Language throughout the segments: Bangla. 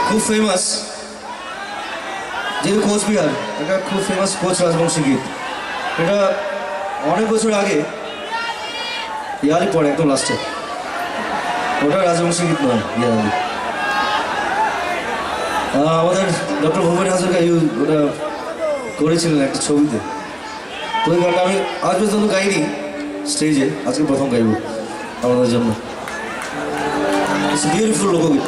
খুব ফেমাস, যেহেতু কোচবিহার, এটা খুব ফেমাস কোচ রাজবংশী গীত। এটা অনেক বছর আগে, ইয়ারই পরে একদম লাস্টে, ওটা রাজবংশী গীত নয়, ইয়ারই। আমাদের ডক্টর ভূপেন হাজরিকা ওটা করেছিলেন একটা ছবিতে। তো ওই গানটা আমি আজ পর্যন্ত গাইনি স্টেজে, আজকে প্রথম গাইব আমাদের জন্য। ইটস বিউটিফুল লোকগীত।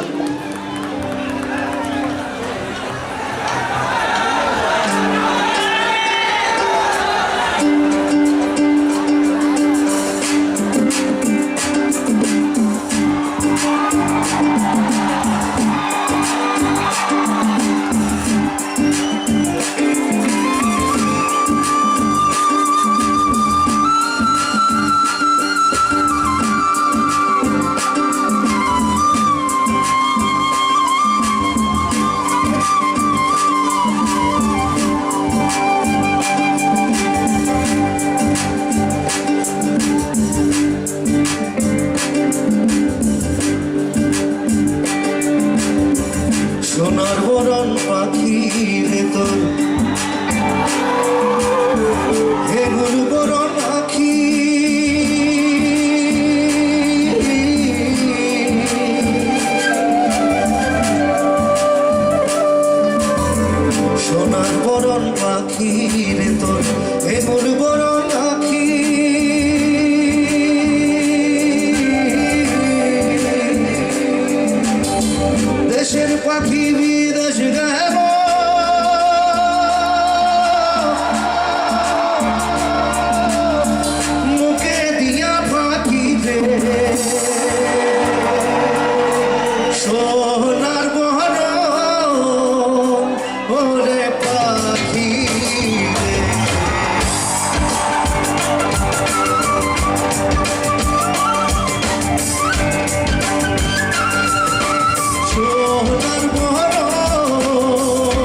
সোনার বরণ পাখি রে তোর হেমুর বরণ আখি, সোনার বরণ পাখি রে তোর হেমুর বরণ আখি। দেশের পাখি বিদেশ গেল, মুখে দিয়া পাখি রে সোনার বহরণ ওরে পাখি রে। সোনার বহরণ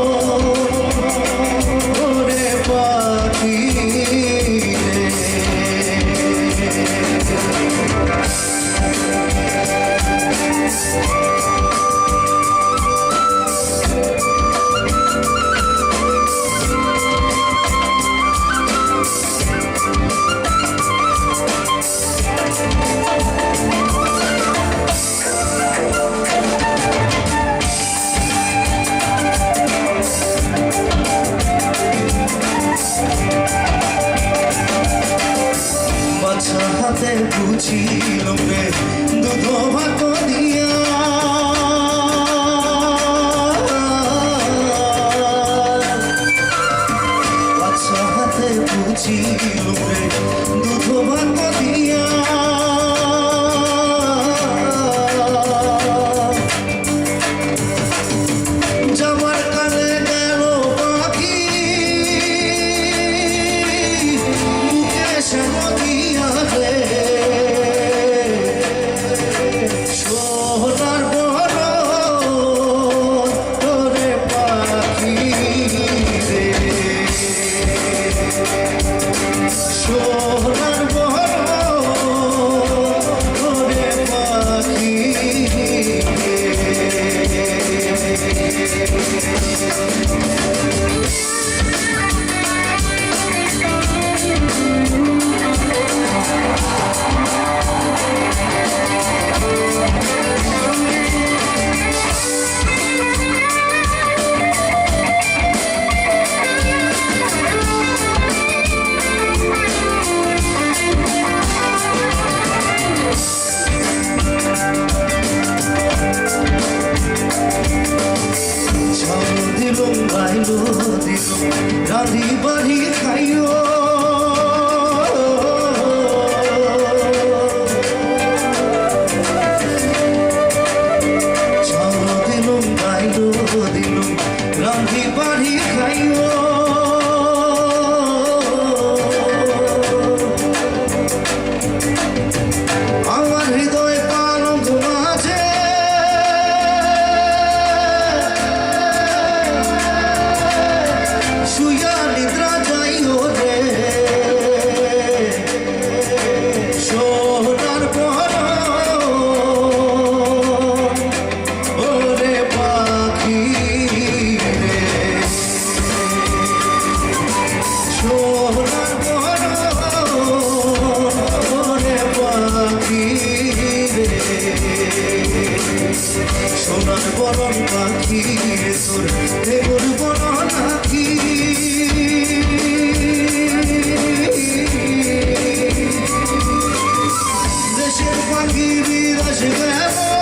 সোনার বরণ পাখি তোর দেবর বরণ আখি দেশের পাখি বিদেশ গেল